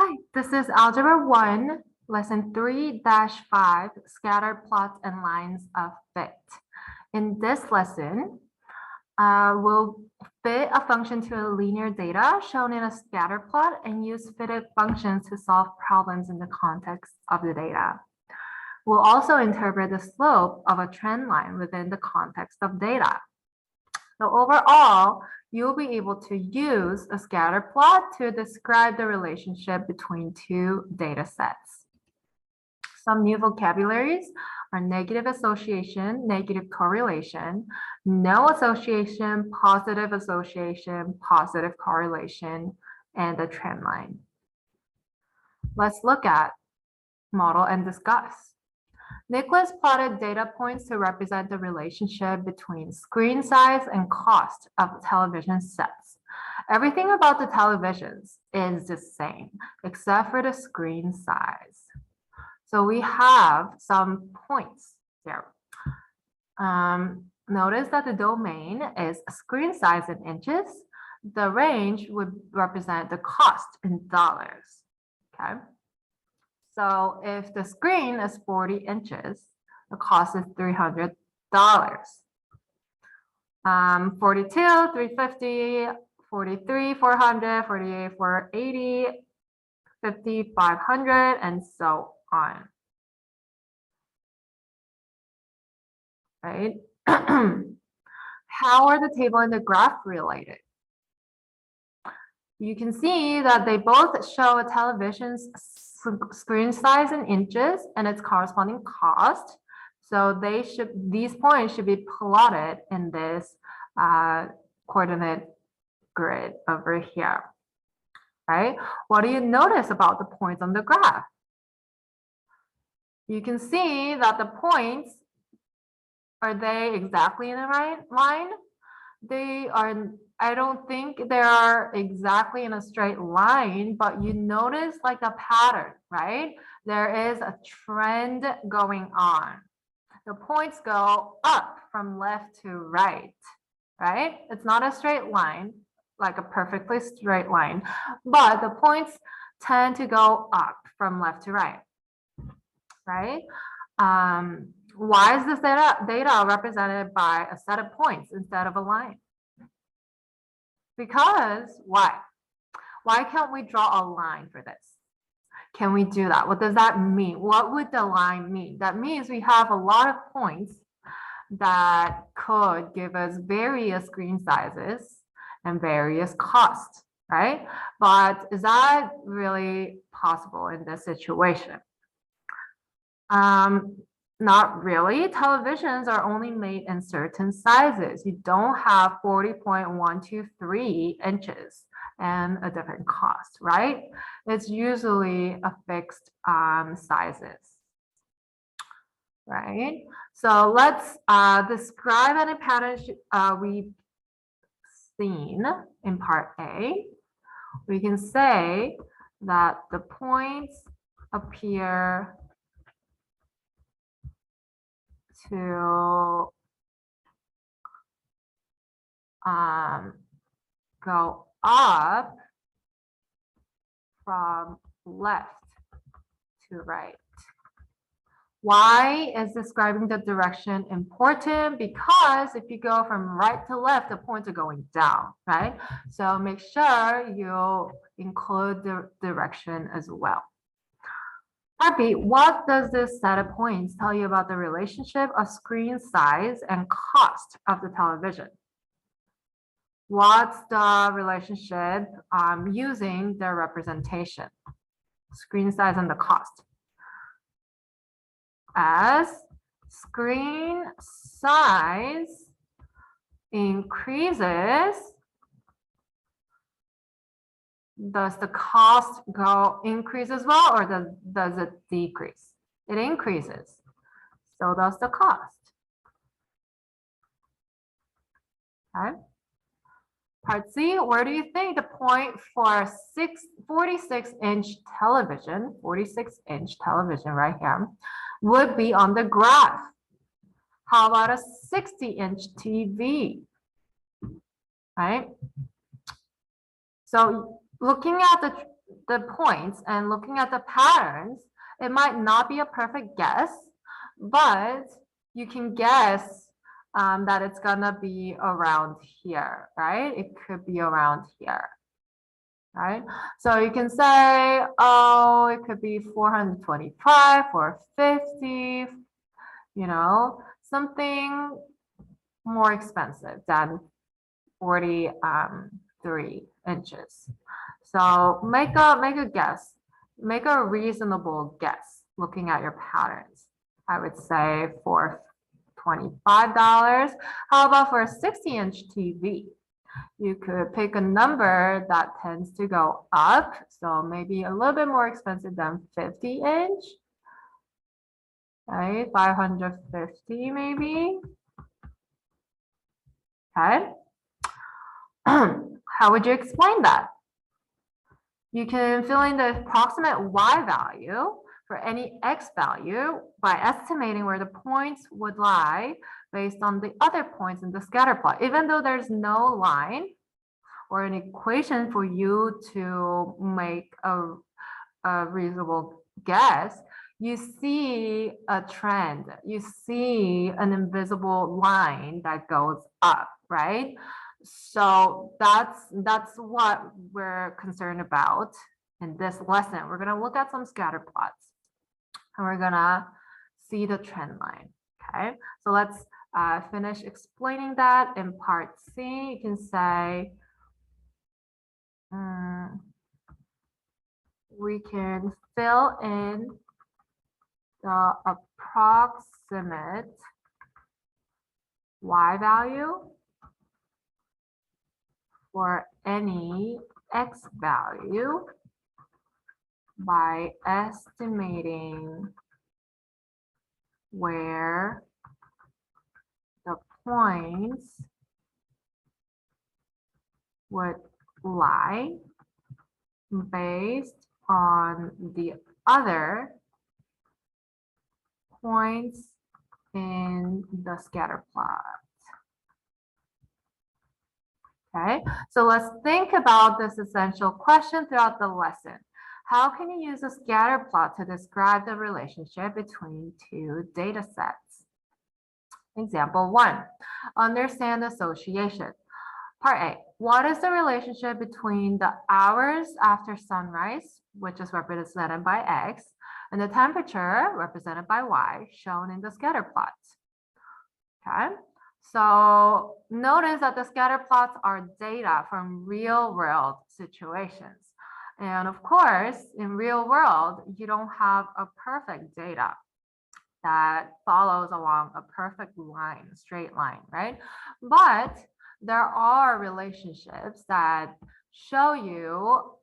Hi, this is Algebra 1, Lesson 3-5, Scatter Plots and Lines of Fit. In this lesson, we'll fit a function to a linear data shown in a scatter plot and use fitted functions to solve problems in the context of the data. We'll also interpret the slope of a trend line within the context of data. So overall, you'll be able to use a scatter plot to describe the relationship between two data sets. Some new vocabularies are negative association, negative correlation, no association, positive correlation, and the trend line. Let's look at model and discuss. Nicholas plotted data points to represent the relationship between screen size and cost of television sets. Everything about the televisions is the same, except for the screen size. So we have some points there. Notice that the domain is screen size in inches. The range would represent the cost in dollars, okay? So if the screen is 40 inches, the cost is $300. 42, 350, 43, 400, 48, 480, 50, 500, and so on. Right? How are the table and the graph related? You can see that they both show a television's screen size in inches and its corresponding cost. So these points should be plotted in this coordinate grid over here, right? What do you notice about the points on the graph? You can see that the points, are they exactly in the right line? They are, I don't think they are exactly in a straight line, but you notice like a pattern, right? There is a trend going on. The points go up from left to right, right? It's not a straight line, like a perfectly straight line, but the points tend to go up from left to right, right? Why is this data represented by a set of points instead of a line? Because why? Why can't we draw a line for this? Can we do that? What does that mean? What would the line mean? That means we have a lot of points that could give us various screen sizes and various costs, right? But is that really possible in this situation? Not really. Televisions are only made in certain sizes. You don't have 40.123 inches and a different cost, right? It's usually a fixed sizes, right? So let's describe any patterns we've seen in part A. We can say that the points appear to go up from left to right. Why is describing the direction important? Because if you go from right to left, the points are going down, right? So make sure you include the direction as well. Part B, what does this set of points tell you about the relationship of screen size and cost of the television? What's the relationship using the representation? Screen size and the cost. As screen size increases, does the cost increase as well, or does it decrease? It increases. So does the cost. Okay. Part C, where do you think the point for 46-inch television, 46-inch television right here, would be on the graph? How about a 60-inch TV? Right? So looking at the the points and looking at the patterns, it might not be a perfect guess, but you can guess that it's gonna be around here, right? It could be around here, right? So you can say, oh, it could be 425, 450, you know, something more expensive than 43 inches. So make a guess, make a reasonable guess looking at your patterns. I would say for $25. How about for a 60-inch TV? You could pick a number that tends to go up, so maybe a little bit more expensive than 50-inch. Right, 550 maybe. Okay. How would you explain that? You can fill in the approximate y value for any x value by estimating where the points would lie based on the other points in the scatter plot. Even though there's no line or an equation for you to make a reasonable guess, you see a trend, you see an invisible line that goes up, right? So that's what we're concerned about in this lesson. We're gonna look at some scatter plots and we're gonna see the trend line, okay? So let's finish explaining that in part C. You can say, we can fill in the approximate y value for any x value by estimating where the points would lie based on the other points in the scatter plot. Okay, so let's think about this essential question throughout the lesson. How can you use a scatter plot to describe the relationship between two data sets? Example 1, understand association. Part A, what is the relationship between the hours after sunrise, which is represented by X, and the temperature represented by Y, shown in the scatter plot? Okay, so notice that the scatter plots are data from real world situations. And of course, in real world, you don't have a perfect data that follows along a perfect line, straight line, right? But there are relationships that show you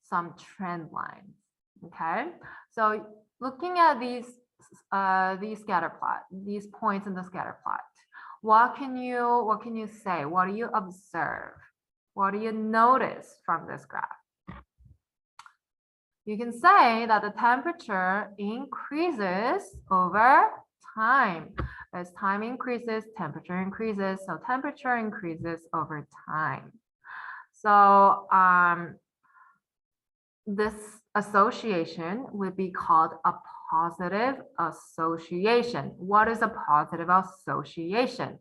some trend lines, okay? So looking at these scatter plot, these points in the scatter plot, what can you say? What do you observe? What do you notice from this graph? You can say that the temperature increases over time. As time increases, temperature increases. So temperature increases over time. So this association would be called a positive association. What is a positive association?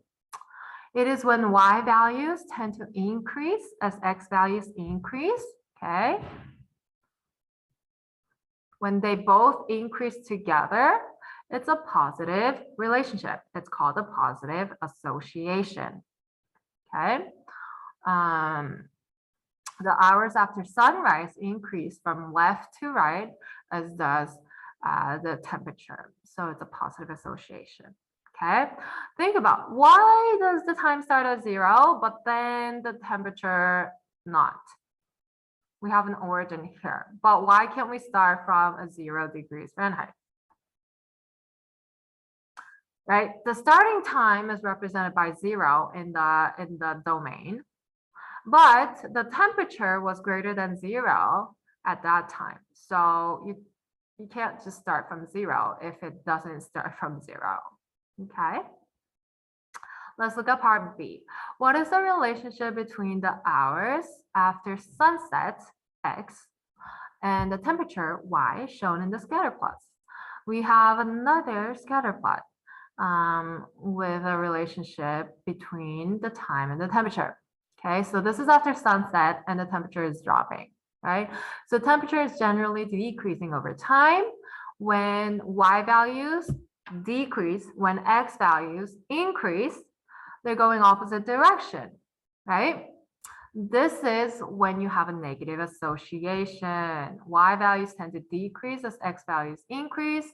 It is when y values tend to increase as x values increase, okay? When they both increase together, it's a positive relationship. It's called a positive association, okay? The hours after sunrise increase from left to right, as does the temperature. So it's a positive association, okay? Think about, why does the time start at 0, but then the temperature not? We have an origin here, but why can't we start from 0 degrees Fahrenheit? Right, the starting time is represented by 0 in the domain, but the temperature was greater than 0 at that time. So you can't just start from 0 if it doesn't start from 0. Okay. Let's look at part B. What is the relationship between the hours after sunset x, and the temperature y shown in the scatter plots. We have another scatter plot with a relationship between the time and the temperature. Okay, so this is after sunset and the temperature is dropping, right? So temperature is generally decreasing over time. When y values decrease, when x values increase, they're going opposite direction, right? This is when you have a negative association. Y values tend to decrease as x values increase.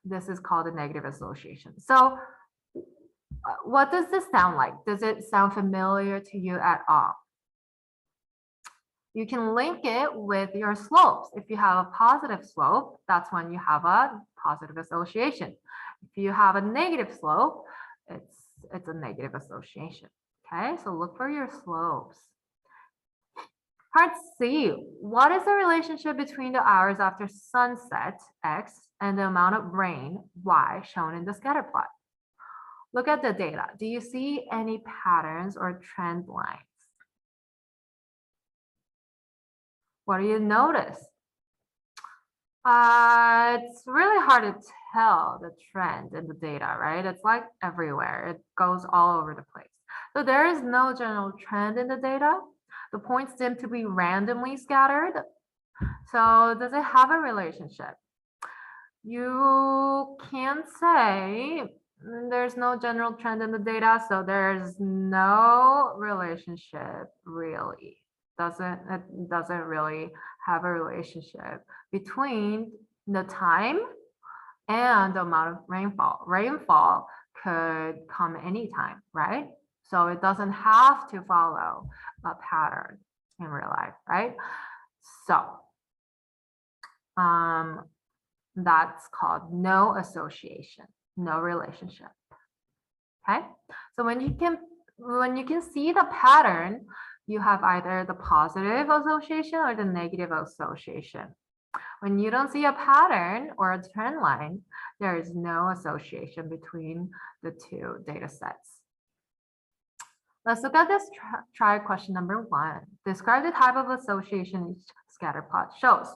This is called a negative association. So what does this sound like? Does it sound familiar to you at all? You can link it with your slopes. If you have a positive slope, that's when you have a positive association. If you have a negative slope, it's a negative association. Okay, so look for your slopes. Part C, what is the relationship between the hours after sunset, x, and the amount of rain, y, shown in the scatter plot? Look at the data. Do you see any patterns or trend lines? What do you notice? It's really hard to tell the trend in the data, right? It's like everywhere. It goes all over the place. So there is no general trend in the data. The points seem to be randomly scattered. So does it have a relationship? You can't say there's no general trend in the data, so there's no relationship really. It doesn't really have a relationship between the time and the amount of rainfall. Rainfall could come anytime, right? So it doesn't have to follow a pattern in real life, right? So that's called no association, no relationship. Okay, so when you can see the pattern, you have either the positive association or the negative association. When you don't see a pattern or a trend line, there is no association between the two data sets. Let's look at this try question number 1. Describe the type of association each scatter plot shows.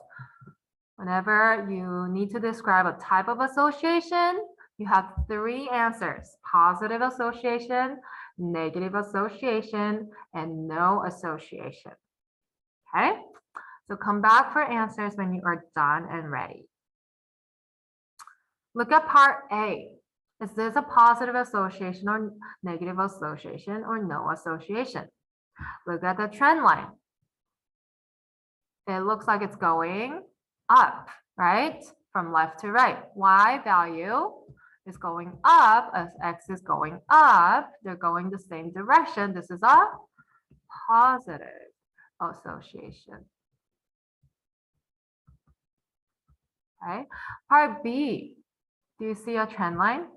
Whenever you need to describe a type of association, you have 3 answers: positive association, negative association, and no association. Okay, so come back for answers when you are done and ready. Look at part A. Is this a positive association or negative association or no association? Look at the trend line. It looks like it's going up, right? From left to right. Y value is going up as x is going up. They're going the same direction. This is a positive association. Okay. Part B. Do you see a trend line?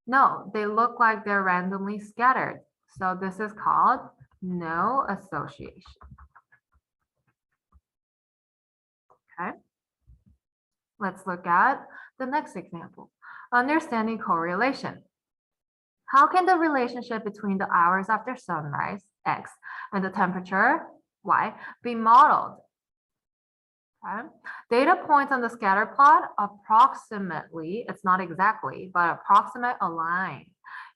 No, they look like they're randomly scattered. So this is called no association. Okay. Let's look at the next example. Understanding correlation. How can the relationship between the hours after sunrise, x, and the temperature, y, be modeled? Okay. Data points on the scatter plot approximately, it's not exactly, but approximate a line.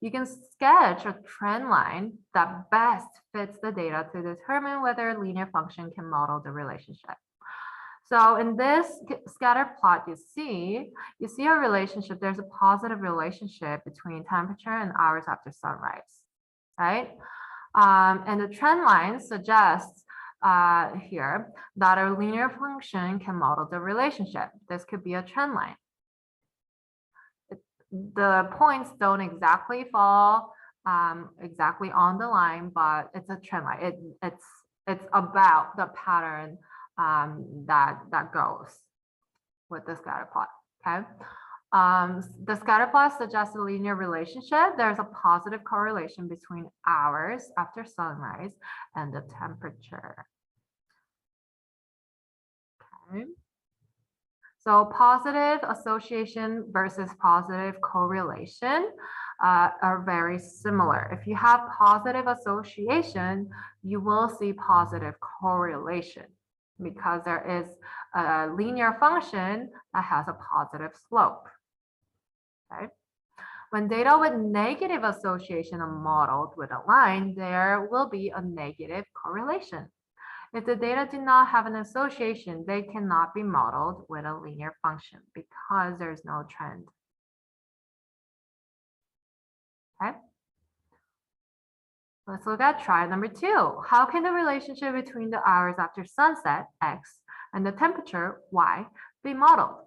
You can sketch a trend line that best fits the data to determine whether a linear function can model the relationship. So in this scatter plot, you see a relationship. There's a positive relationship between temperature and hours after sunrise, right? And the trend line suggests here that a linear function can model the relationship. This could be a trend line. The points don't exactly fall exactly on the line, but it's a trend line. It's about the pattern that goes with the scatter plot. Okay. The scatter plot suggests a linear relationship. There's a positive correlation between hours after sunrise and the temperature. Okay. So positive association versus positive correlation are very similar. If you have positive association, you will see positive correlation because there is a linear function that has a positive slope. Okay. When data with negative association are modeled with a line, there will be a negative correlation. If the data do not have an association, they cannot be modeled with a linear function because there's no trend. Okay. Let's look at try number 2. How can the relationship between the hours after sunset, X, and the temperature, Y, be modeled?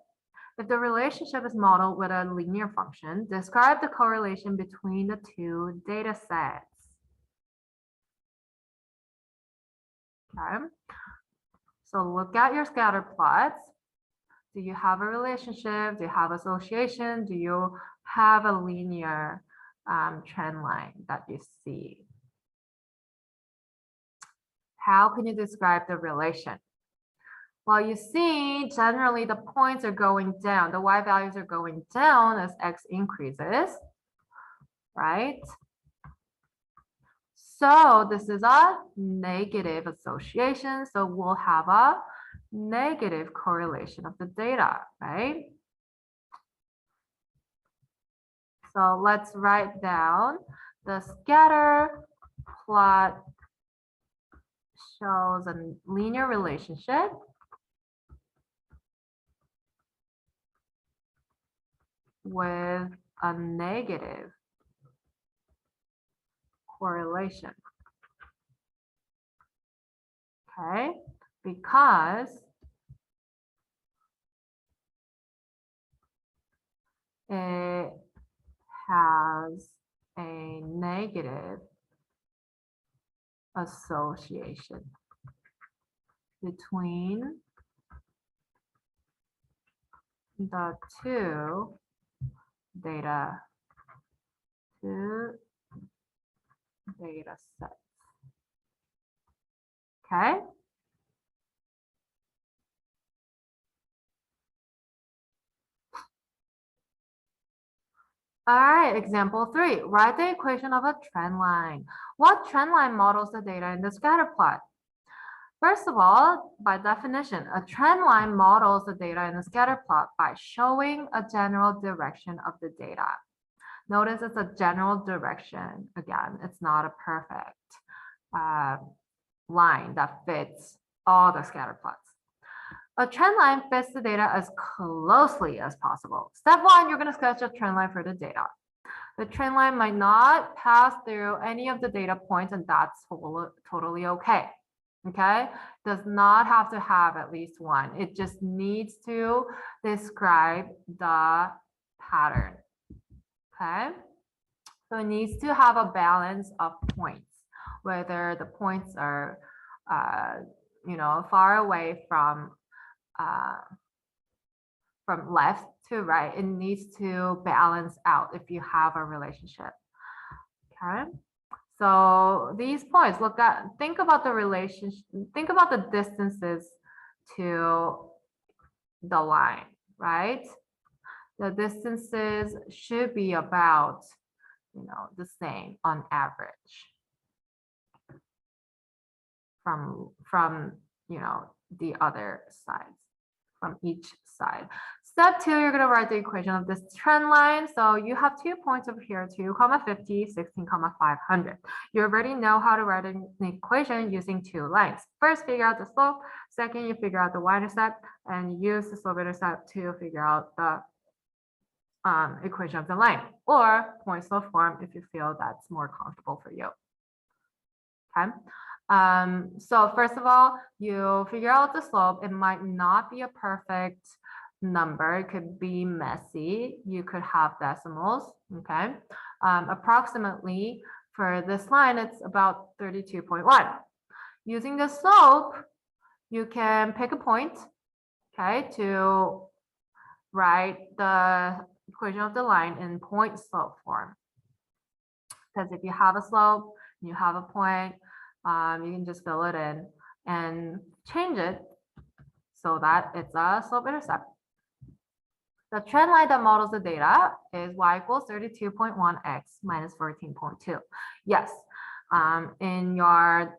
If the relationship is modeled with a linear function, describe the correlation between the two data sets. Okay. So look at your scatter plots. Do you have a relationship? Do you have association? Do you have a linear trend line that you see? How can you describe the relation? Well, you see, generally the points are going down. The Y values are going down as X increases, right? So this is a negative association. So we'll have a negative correlation of the data, right? So let's write down the scatter plot shows a linear relationship with a negative correlation. Okay, because it has a negative association between the two data sets. Okay. All right, example 3. Write the equation of a trend line. What trend line models the data in the scatter plot? First of all, by definition, a trend line models the data in the scatter plot by showing a general direction of the data. Notice it's a general direction. Again, it's not a perfect line that fits all the scatter plots. A trend line fits the data as closely as possible. Step 1, you're going to sketch a trend line for the data. The trend line might not pass through any of the data points, and that's totally okay. Okay, does not have to have at least one. It just needs to describe the pattern. Okay, so it needs to have a balance of points, whether the points are far away from left to right. It needs to balance out if you have a relationship. Okay. So these points, think about the relationship, think about the distances to the line, right? The distances should be about, the same on average from the other sides, from each side. Step 2, you're going to write the equation of this trend line. So you have 2 points over here, 2, 50, 16, 500. You already know how to write an equation using 2 lines. First, figure out the slope. Second, you figure out the y-intercept and use the slope-intercept to figure out the equation of the line, or point slope form if you feel that's more comfortable for you. Okay. So first of all, you figure out the slope. It might not be a perfect number. It could be messy. You could have decimals. Okay. Approximately for this line, it's about 32.1. Using the slope, you can pick a point, okay, to write the equation of the line in point slope form. Because if you have a slope, you have a point, you can just fill it in and change it so that it's a slope intercept. The trend line that models the data is y equals 32.1x minus 14.2. Yes, in your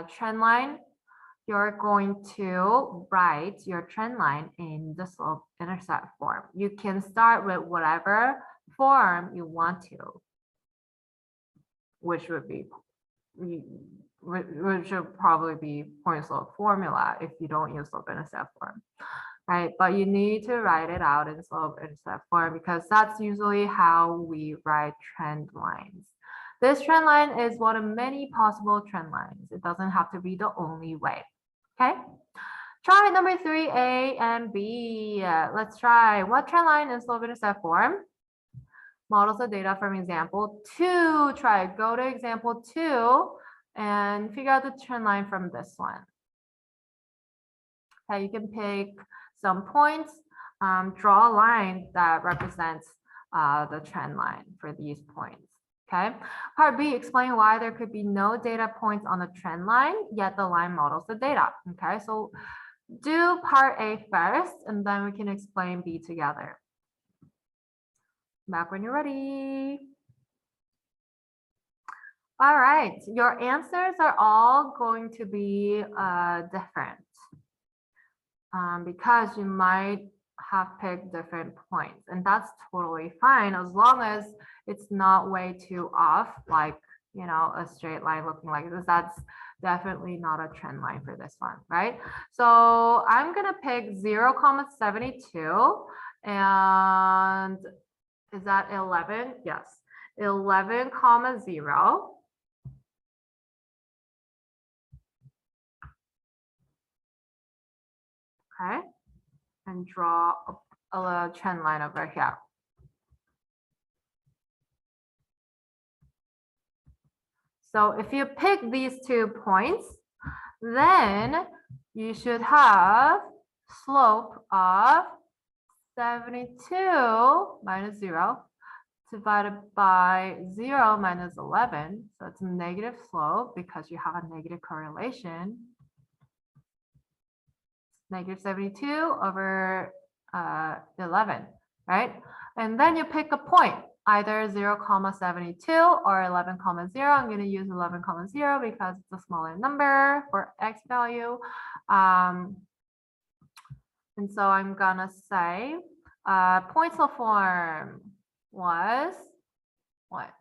trend line, you're going to write your trend line in the slope intercept form. You can start with whatever form you want to, which would probably be point slope formula if you don't use slope intercept form, right? But you need to write it out in slope intercept form because that's usually how we write trend lines. This trend line is one of many possible trend lines. It doesn't have to be the only way. Okay, try number 3, A and B. Let's try. What trend line in slope intercept form models the data from example 2? Try, go to example 2 and figure out the trend line from this one. Okay, you can pick some points, draw a line that represents the trend line for these points. Okay, part B, explain why there could be no data points on the trend line, yet the line models the data. Okay, so do part A first, and then we can explain B together. Back when you're ready. All right, your answers are all going to be different because you might have picked different points, and that's totally fine as long as it's not way too off, like, you know, a straight line looking like this. That's definitely not a trend line for this one, right? So I'm gonna pick 0,72, and is that 11? Yes, 11,0. Okay, and draw a trend line over here. So if you pick these 2 points, then you should have slope of 72 minus 0 divided by 0 minus 11. So it's a negative slope because you have a negative correlation. Negative 72 over 11, right? And then you pick a point, either 0,72 or 11,0. I'm going to use 11,0 because it's a smaller number for x value. And so I'm going to say point slope form was what?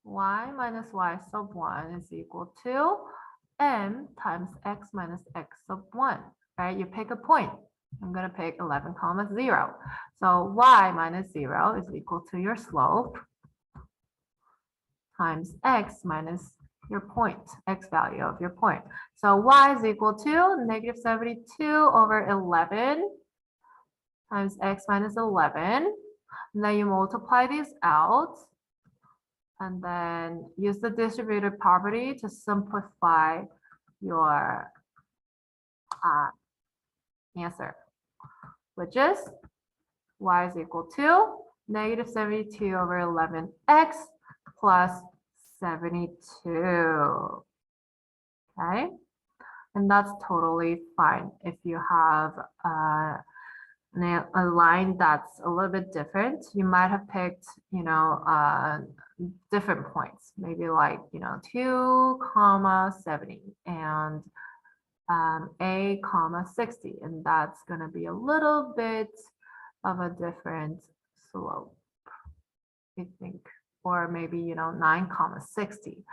Y minus y sub 1 is equal to m times x minus x sub 1. Right, you pick a point. I'm going to pick 11,0. So y minus 0 is equal to your slope times x minus your point, x value of your point. So y is equal to negative 72 over 11 times x minus 11. And then you multiply these out and then use the distributive property to simplify your answer, which is y is equal to negative 72 over 11x plus 72. Okay, and that's totally fine if you have a line that's a little bit different. You might have picked, you know, different points, maybe like, you know, 2,70 and a comma 60, and that's going to be a little bit of a different slope, I think, or maybe, you know, 9,60.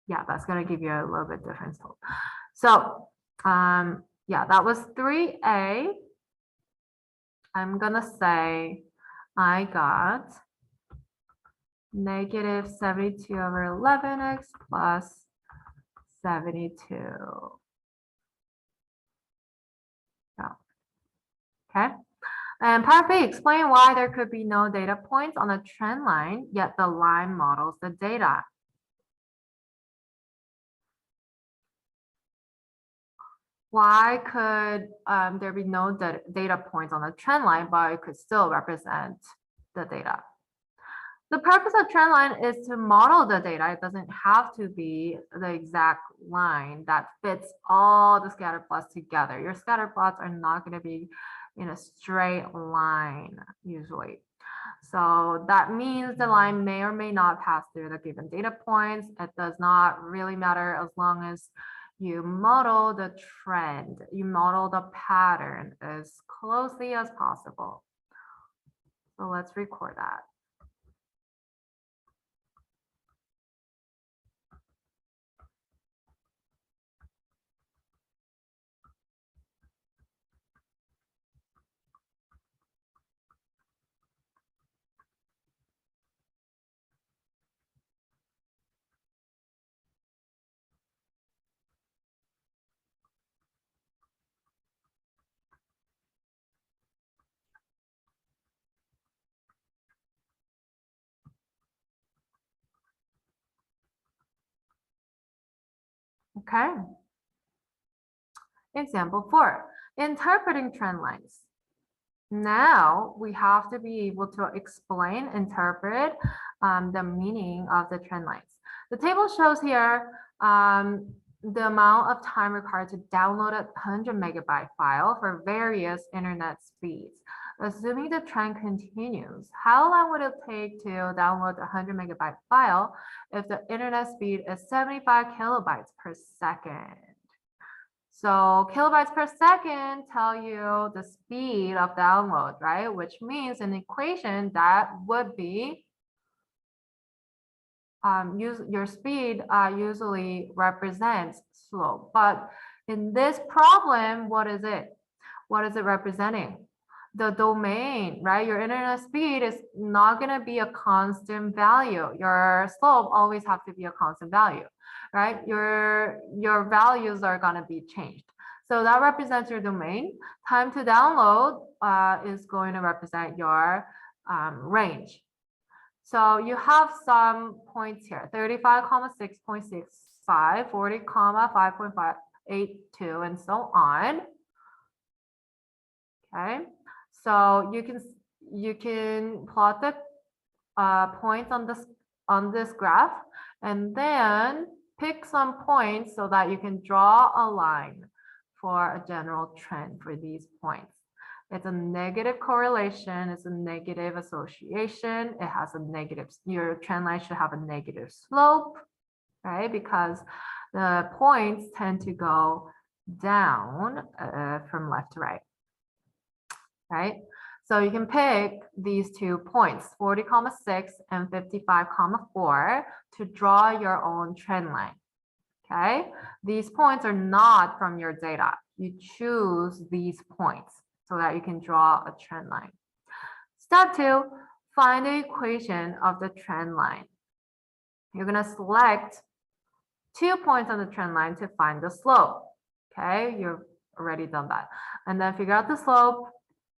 Yeah, that's going to give you a little bit different slope. So yeah, that was 3A. I'm going to say I got negative 72 over 11x plus 72. Yeah. Okay. And part B, explain why there could be no data points on the trend line, yet the line models the data. Why could there be no data points on the trend line, but it could still represent the data? The purpose of trend line is to model the data. It doesn't have to be the exact line that fits all the scatter plots together. Your scatter plots are not going to be in a straight line usually. So that means the line may or may not pass through the given data points. It does not really matter as long as you model the trend, you model the pattern as closely as possible. So let's record that. Okay. Example 4, interpreting trend lines. Now we have to be able to explain, interpret the meaning of the trend lines. The table shows here the amount of time required to download a 100 megabyte file for various internet speeds. Assuming the trend continues, how long would it take to download a 100 megabyte file if the internet speed is 75 kilobytes per second? So kilobytes per second tell you the speed of download, right? Which means an equation that would be your speed usually represents slope. But in this problem, what is it? What is it representing? The domain, right? Your internet speed is not going to be a constant value. Your slope always have to be a constant value, right? Your values are going to be changed. So that represents your domain. Time to download is going to represent your range. So you have some points here, 35, 6.65, 40, 5.582, and so on. Okay, so you can plot the points on this graph, and then pick some points so that you can draw a line for a general trend for these points. It's a negative correlation, it's a negative association, it has a negative, your trend line should have a negative slope, right? Because the points tend to go down from left to right, right? So you can pick these 2 points, 40,6 and 55,4 to draw your own trend line, okay? These points are not from your data. You choose these points so that you can draw a trend line. Step 2, find the equation of the trend line. You're going to select 2 points on the trend line to find the slope. Okay, you've already done that. And then figure out the slope,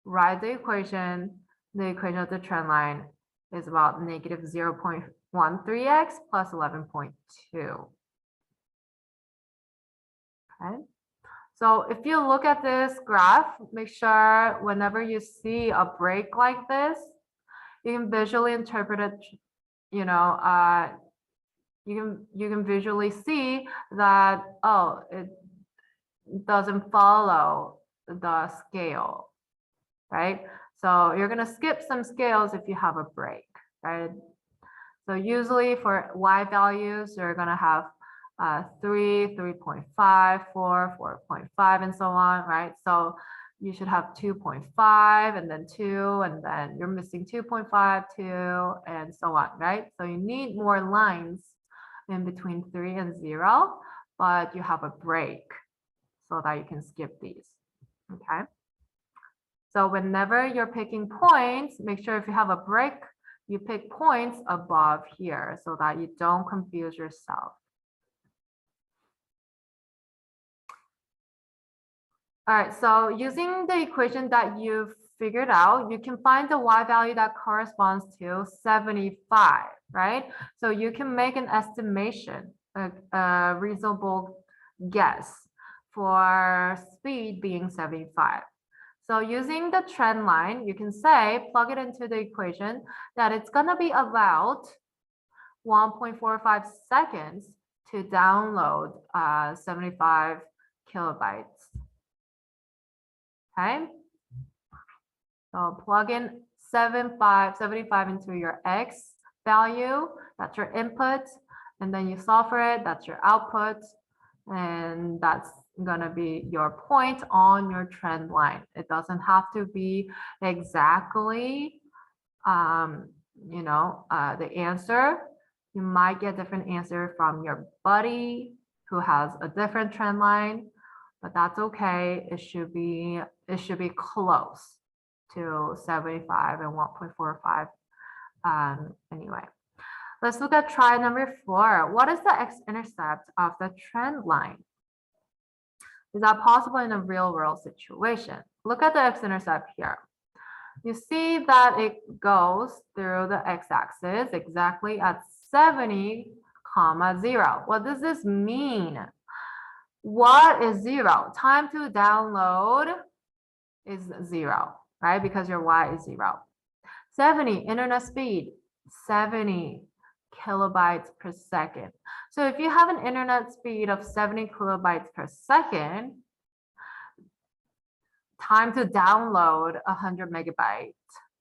write the equation. The equation of the trend line is about negative 0.13x plus 11.2. Okay. So if you look at this graph, make sure whenever you see a break like this, you can visually interpret it, you can visually see that, oh, it doesn't follow the scale, right? So you're going to skip some scales if you have a break, right? So usually for y values, you're going to have 3, 3.5, 4, 4.5, and so on, right? So you should have 2.5 and then 2, and then you're missing 2.5, 2, and so on, right? So you need more lines in between 3 and 0, but you have a break so that you can skip these, okay? So whenever you're picking points, make sure if you have a break, you pick points above here so that you don't confuse yourself. All right, so using the equation that you've figured out, you can find the y value that corresponds to 75, right? So you can make an estimation, a reasonable guess for speed being 75. So using the trend line, you can say, plug it into the equation, that it's going to be about 1.45 seconds to download 75 kilobytes. Okay. So plug in 75 into your X value, that's your input, and then you solve for it, that's your output, and that's gonna be your point on your trend line. It doesn't have to be exactly, the answer. You might get different answer from your buddy who has a different trend line, but that's okay. It should be close to 75 and 1.45. Anyway, let's look at try number 4. What is the x-intercept of the trend line? Is that possible in a real world situation? Look at the x-intercept here. You see that it goes through the x-axis exactly at 70, 0. What does this mean? What is 0? Time to download is 0, right? Because your y is 0. 70, internet speed, 70 kilobytes per second. So if you have an internet speed of 70 kilobytes per second, time to download 100 megabytes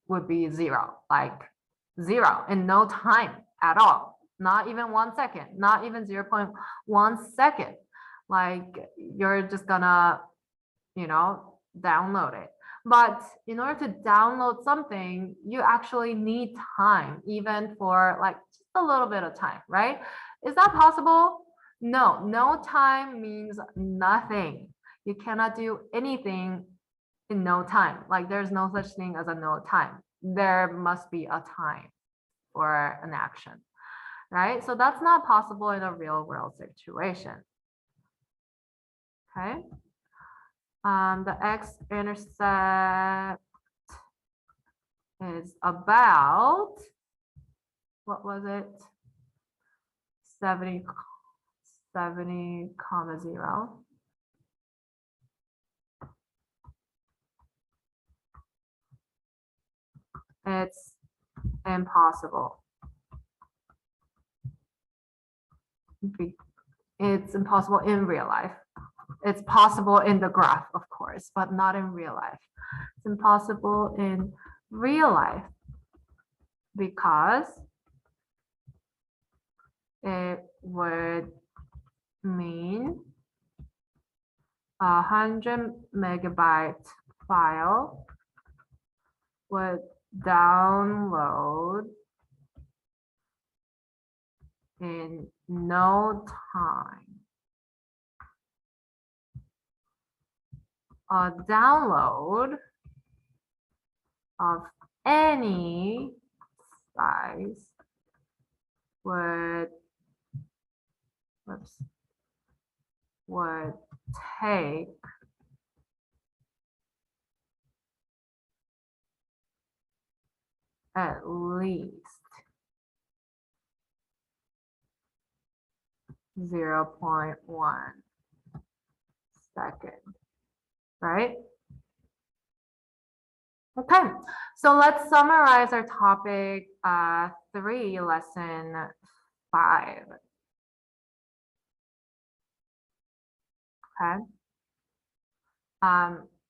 would be 0, like 0 in no time at all. Not even 1 second, not even 0.1 second. Like you're just gonna, download it. But in order to download something, you actually need time, even for like just a little bit of time, right? Is that possible? No, no time means nothing. You cannot do anything in no time. Like there's no such thing as a no time. There must be a time for an action, right? So that's not possible in a real world situation. Okay. The x-intercept is about, what was it? 70, 0. It's impossible. It's impossible in real life. It's possible in the graph, of course, but not in real life. It's impossible in real life because it would mean 100 megabyte file would download in no time. A download of any size would take at least 0.1 second, right? Okay, so let's summarize our topic 3, lesson 5. Okay.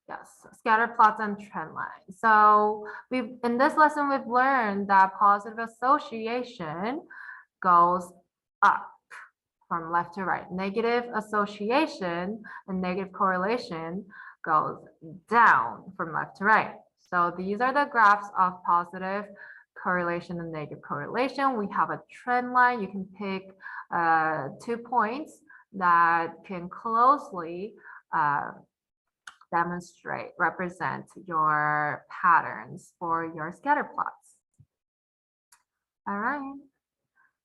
Yes, scatter plots and trend lines. So in this lesson, we've learned that positive association goes up from left to right. Negative association and negative correlation goes down from left to right. So these are the graphs of positive correlation and negative correlation. We have a trend line. You can pick 2 points that can closely represent your patterns for your scatter plots. All right,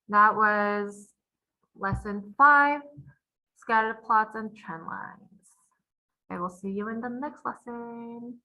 that was lesson 5, scatter plots and trend lines. I will see you in the next lesson.